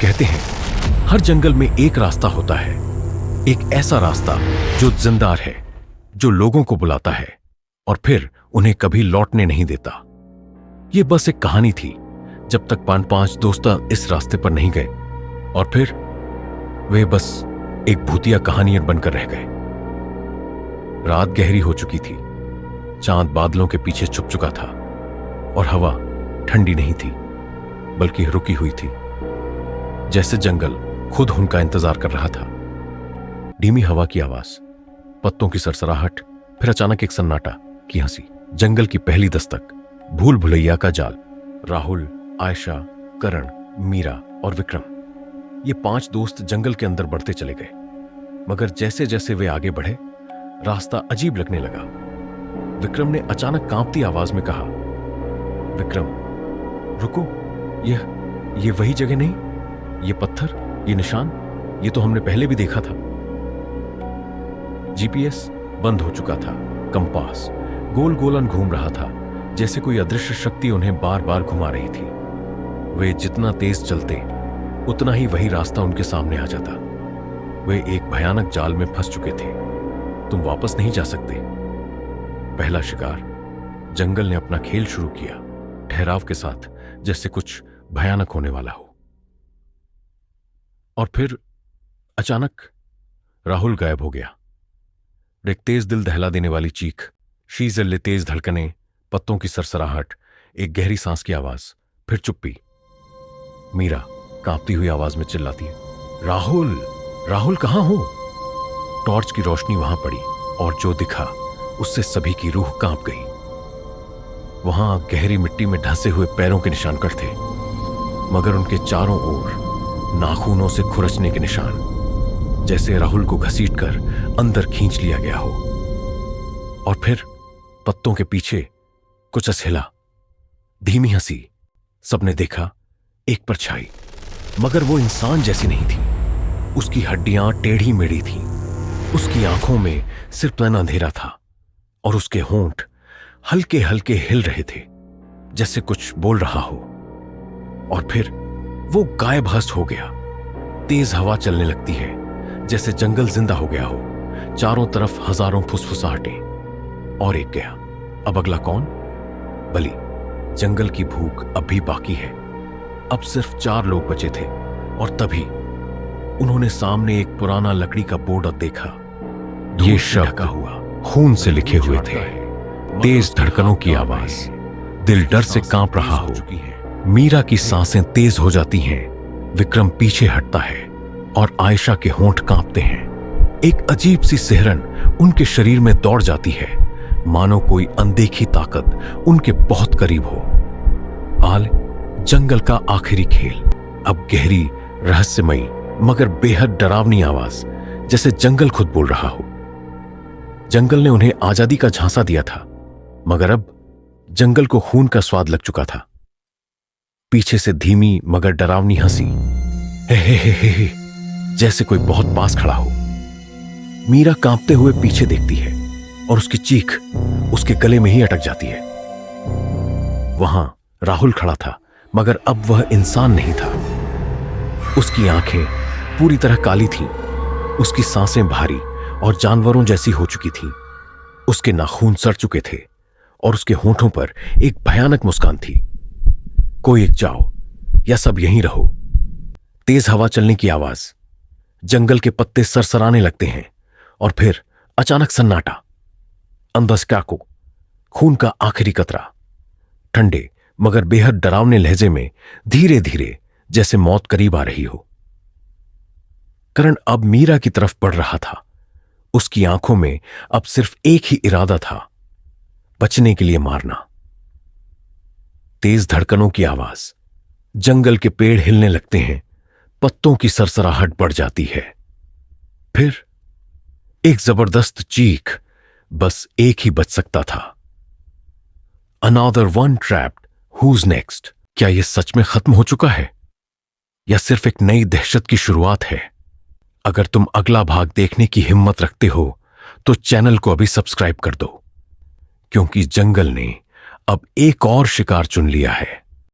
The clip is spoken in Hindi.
कहते हैं हर जंगल में एक रास्ता होता है, एक ऐसा रास्ता जो जिंदार है, जो लोगों को बुलाता है और फिर उन्हें कभी लौटने नहीं देता। यह बस एक कहानी थी जब तक पांच दोस्त इस रास्ते पर नहीं गए और फिर वे बस एक भूतिया कहानी बनकर रह गए। रात गहरी हो चुकी थी, चांद बादलों के पीछे छुप चुका था और हवा ठंडी नहीं थी बल्कि रुकी हुई थी, जैसे जंगल खुद उनका इंतजार कर रहा था। धीमी हवा की आवाज, पत्तों की सरसराहट, फिर अचानक एक सन्नाटा की हंसी। जंगल की पहली दस्तक, भूल भुलैया का जाल। राहुल, आयशा, करण, मीरा और विक्रम, ये 5 दोस्त जंगल के अंदर बढ़ते चले गए। मगर जैसे जैसे वे आगे बढ़े, रास्ता अजीब लगने लगा। विक्रम ने अचानक कांपती आवाज में कहा, विक्रम रुको, ये वही जगह नहीं, ये पत्थर, ये निशान, ये तो हमने पहले भी देखा था। जीपीएस बंद हो चुका था, कंपास गोल गोलन घूम रहा था, जैसे कोई अदृश्य शक्ति उन्हें बार बार घुमा रही थी। वे जितना तेज चलते उतना ही वही रास्ता उनके सामने आ जाता। वे एक भयानक जाल में फंस चुके थे। तुम वापस नहीं जा सकते। पहला शिकार। जंगल ने अपना खेल शुरू किया, ठहराव के साथ, जैसे कुछ भयानक होने वाला हो। और फिर अचानक राहुल गायब हो गया। एक तेज दिल दहला देने वाली चीख, शीजल्ले तेज धड़कनें, पत्तों की सरसराहट, एक गहरी सांस की आवाज, फिर चुप्पी। मीरा कांपती हुई आवाज में चिल्लाती है, राहुल, राहुल कहां हो? टॉर्च की रोशनी वहां पड़ी और जो दिखा उससे सभी की रूह कांप गई। वहां गहरी मिट्टी में ढंसे हुए पैरों के निशान कट थे, मगर उनके चारों ओर नाखूनों से खुरचने के निशान, जैसे राहुल को घसीटकर अंदर खींच लिया गया हो। और फिर पत्तों के पीछे कुछ हिला, धीमी हंसी। सबने देखा एक परछाई, मगर वो इंसान जैसी नहीं थी। उसकी हड्डियां टेढ़ी मेढ़ी थीं, उसकी आंखों में सिर्फ अंधेरा था और उसके होंठ हल्के हल्के हिल रहे थे, जैसे कुछ बोल रहा हो। और फिर वो गायब-हस्त हो गया। तेज हवा चलने लगती है, जैसे जंगल जिंदा हो गया हो। चारों तरफ हजारों फुसफुसाहटें। और एक गया। अब अगला कौन? बलि। जंगल की भूख अब भी बाकी है। अब सिर्फ 4 लोग बचे थे और तभी उन्होंने सामने एक पुराना लकड़ी का बोर्ड देखा। ये शब्द ढका हुआ, खून से लिखे हुए थे। तेज धड़कनों की आवाज, दिल डर से कांप रहा हो। मीरा की सांसें तेज हो जाती हैं। विक्रम पीछे हटता है और आयशा के होंठ कांपते हैं। एक अजीब सी सिहरन उनके शरीर में दौड़ जाती है, मानो कोई अनदेखी ताकत उनके बहुत करीब हो। आल, जंगल का आखिरी खेल। अब गहरी, रहस्यमयी मगर बेहद डरावनी आवाज, जैसे जंगल खुद बोल रहा हो। जंगल ने उन्हें आजादी का झांसा दिया था, मगर अब जंगल को खून का स्वाद लग चुका था। पीछे से धीमी मगर डरावनी हंसी, हे, जैसे कोई बहुत पास खड़ा हो। मीरा कांपते हुए पीछे देखती है और उसकी चीख उसके गले में ही अटक जाती है। वहां राहुल खड़ा था, मगर अब वह इंसान नहीं था। उसकी आंखें पूरी तरह काली थीं, उसकी सांसें भारी और जानवरों जैसी हो चुकी थीं। उसके नाखून सड़ चुके थे और उसके होंठों पर एक भयानक मुस्कान थी। कोई एक जाओ या सब यहीं रहो। तेज हवा चलने की आवाज, जंगल के पत्ते सरसराने लगते हैं और फिर अचानक सन्नाटा। अंदर को खून का आखिरी कतरा, ठंडे मगर बेहद डरावने लहजे में, धीरे धीरे, जैसे मौत करीब आ रही हो। करण अब मीरा की तरफ बढ़ रहा था। उसकी आंखों में अब सिर्फ एक ही इरादा था, बचने के लिए मारना। तेज धड़कनों की आवाज, जंगल के पेड़ हिलने लगते हैं, पत्तों की सरसराहट बढ़ जाती है। फिर एक जबरदस्त चीख, बस एक ही बच सकता था। Another one trapped, who's next? क्या यह सच में खत्म हो चुका है या सिर्फ एक नई दहशत की शुरुआत है? अगर तुम अगला भाग देखने की हिम्मत रखते हो तो चैनल को अभी सब्सक्राइब कर दो, क्योंकि जंगल ने अब एक और शिकार चुन लिया है।